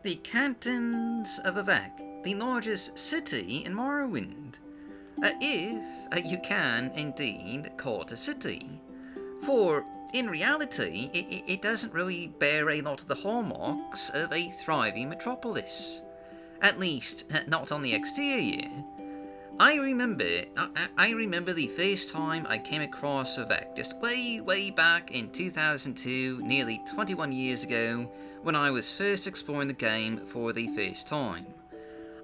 The Cantons of Vivec, the largest city in Morrowind. If you can indeed call it a city. For in reality, it doesn't really bear a lot of the hallmarks of a thriving metropolis. At least, not on the exterior. I remember the first time I came across Vivec, just way back in 2002, nearly 21 years ago, when I was first exploring the game for the first time.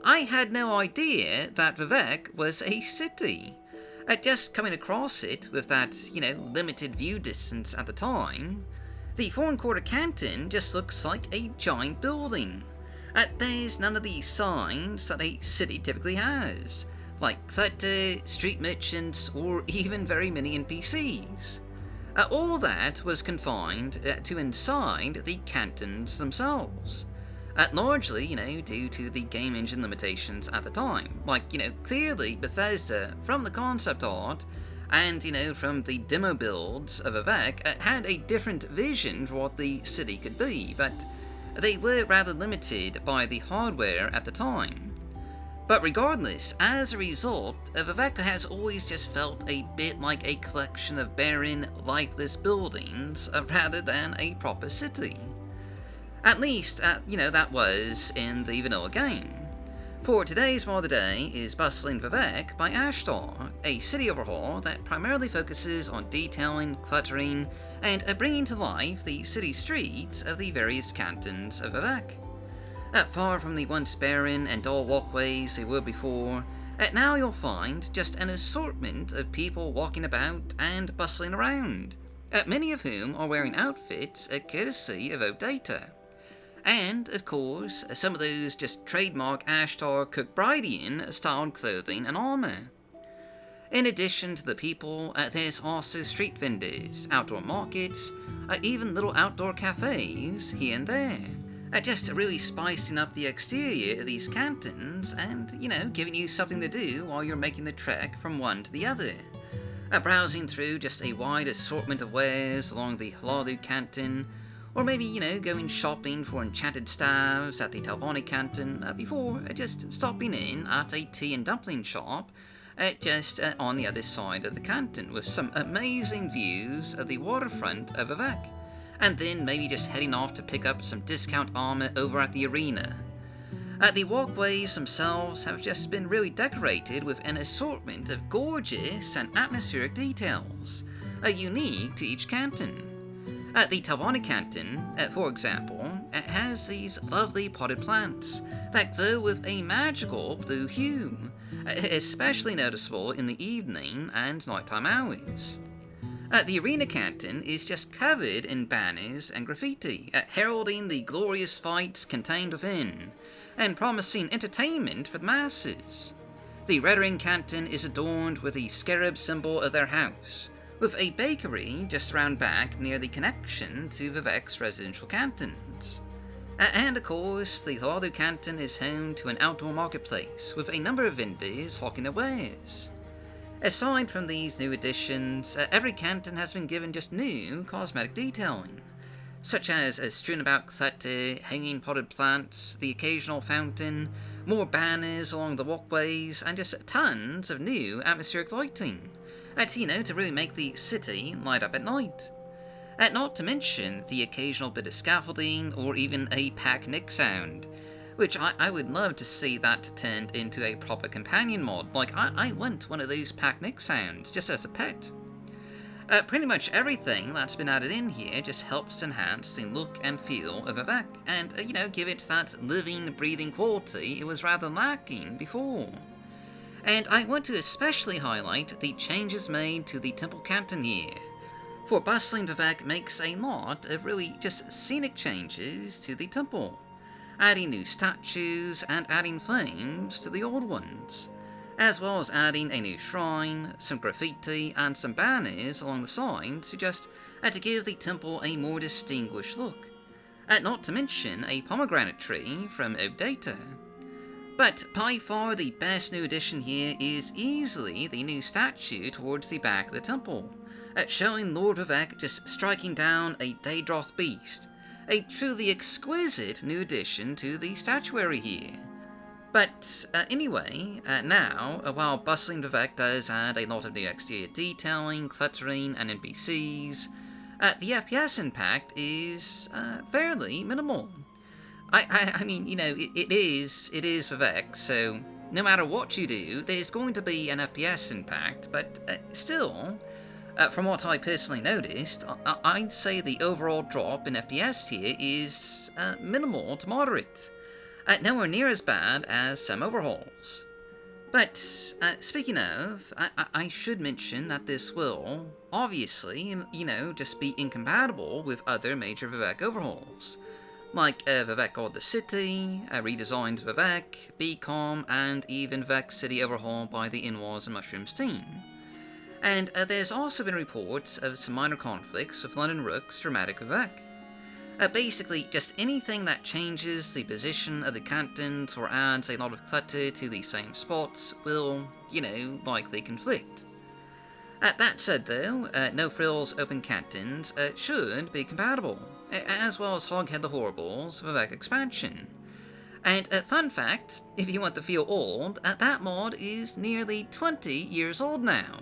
I had no idea that Vivec was a city. Just coming across it with that, limited view distance at the time, the Foreign Quarter Canton just looks like a giant building. There's none of the signs that a city typically has, like clutter, street merchants, or even very many NPCs. All that was confined to inside the cantons themselves. Largely, due to the game engine limitations at the time. Clearly Bethesda, from the concept art, and, from the demo builds of Vivec, had a different vision for what the city could be, but they were rather limited by the hardware at the time. But regardless, as a result, Vivec has always just felt a bit like a collection of barren, lifeless buildings, rather than a proper city. At least, that was in the vanilla game. For today's Mod of the Day is Bustling Vivec by Ashtar, a city overhaul that primarily focuses on detailing, cluttering, and bringing to life the city streets of the various cantons of Vivec. Far from the once barren and dull walkways they were before, now you'll find just an assortment of people walking about and bustling around, many of whom are wearing outfits courtesy of OData. And, of course, some of those just trademark Ashtar Kirkbridean styled clothing and armor. In addition to the people, there's also street vendors, outdoor markets, even little outdoor cafes here and there. Just really spicing up the exterior of these cantons and, giving you something to do while you're making the trek from one to the other. Browsing through just a wide assortment of wares along the Hlaalu Canton, or maybe, going shopping for enchanted staves at the Telvanni Canton before just stopping in at a tea and dumpling shop just on the other side of the canton with some amazing views of the waterfront of Vivec, and then maybe just heading off to pick up some discount armor over at the arena. The walkways themselves have just been really decorated with an assortment of gorgeous and atmospheric details, unique to each canton. The Telvanni Canton, for example, has these lovely potted plants that glow with a magical blue hue, especially noticeable in the evening and nighttime hours. The Arena Canton is just covered in banners and graffiti, heralding the glorious fights contained within, and promising entertainment for the masses. The Red Ring Canton is adorned with the scarab symbol of their house, with a bakery just around back near the connection to Vivec's residential cantons. And of course, the Hlaalu Canton is home to an outdoor marketplace with a number of vendors hawking their wares. Aside from these new additions, every canton has been given just new cosmetic detailing, such as a strewn about clutter, hanging potted plants, the occasional fountain, more banners along the walkways, and just tons of new atmospheric lighting. To really make the city light up at night. Not to mention the occasional bit of scaffolding or even a pack-nick sound, which I would love to see that turned into a proper companion mod. I want one of those pack-nick sounds just as a pet. Pretty much everything that's been added in here just helps enhance the look and feel of Vivec, and, give it that living, breathing quality it was rather lacking before. And I want to especially highlight the changes made to the Temple Canton here, for Bustling Vivec makes a lot of really just scenic changes to the temple, adding new statues and adding flames to the old ones, as well as adding a new shrine, some graffiti, and some banners along the sides to give the temple a more distinguished look, not to mention a pomegranate tree from OData. But by far the best new addition here is easily the new statue towards the back of the temple, showing Lord Vivec just striking down a Daedroth beast, a truly exquisite new addition to the statuary here. But anyway, now, while Bustling Vivec does add a lot of new exterior detailing, cluttering, and NPCs, the FPS impact is fairly minimal. I mean, you know, it is Vivec, so no matter what you do, there's going to be an FPS impact, but still, from what I personally noticed, I'd say the overall drop in FPS here is minimal to moderate. Nowhere near as bad as some overhauls. But, speaking of, I should mention that this will, obviously, you know, just be incompatible with other major Vivec overhauls, like Vivec Guard the City, redesigned Vivec, BCOM, and even Vivec City overhaul by the Inwars and Mushrooms team. And there's also been reports of some minor conflicts with London Rook's dramatic Vivec. Basically, just anything that changes the position of the cantons or adds a lot of clutter to the same spots will, you know, likely conflict. That said though, No Frills Open Cantons should be compatible, as well as Hoghead the Horrible's Vivec expansion. And fun fact, if you want to feel old, that mod is nearly 20 years old now.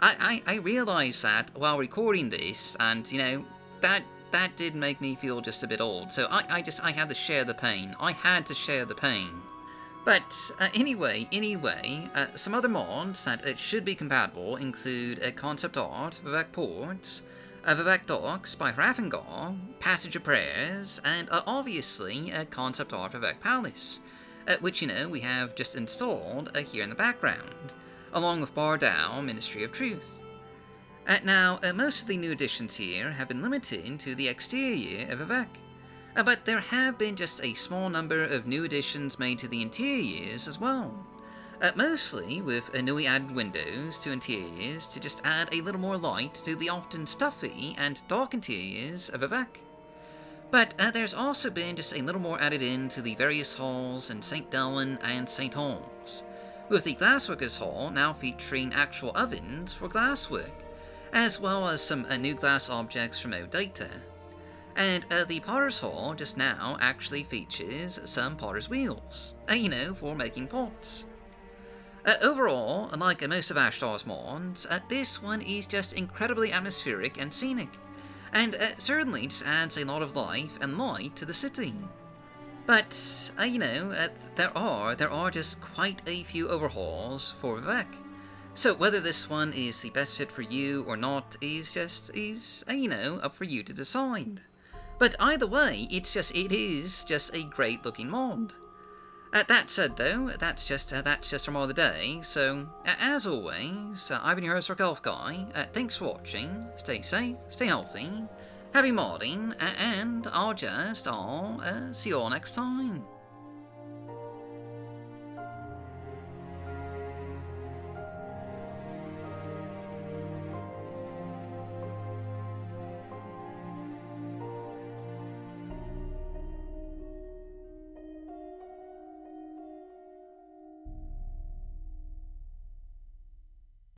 I realized that while recording this, and you know, that did make me feel just a bit old, so I had to share the pain. I had to share the pain. But anyway, some other mods that should be compatible include Concept Art, Vivec Ports, Vivec Docks by Raffingar, Passage of Prayers, and obviously Concept Art Vivec Palace, which, you know, we have just installed here in the background, along with Bardal, Ministry of Truth. Now, most of the new additions here have been limited to the exterior of Vivec, but there have been just a small number of new additions made to the interiors as well, mostly with newly added windows to interiors to just add a little more light to the often stuffy and dark interiors of Vivec. But there's also been just a little more added in to the various halls in St. Delwyn and St. Halls, with the Glassworkers Hall now featuring actual ovens for glasswork, as well as some new glass objects from OData. And the Potter's Hall just now actually features some Potter's Wheels, you know, for making pots. Overall, like most of Ashtar's mods, this one is just incredibly atmospheric and scenic, and certainly just adds a lot of life and light to the city. But, you know, there are just quite a few overhauls for Vivec. So whether this one is the best fit for you or not is you know, up for you to decide. But either way, it is just a great looking mod. That said though, that's just our mod of the day, so as always, I've been your host, Elf Guy. Thanks for watching, stay safe, stay healthy, happy modding, and I'll see you all next time.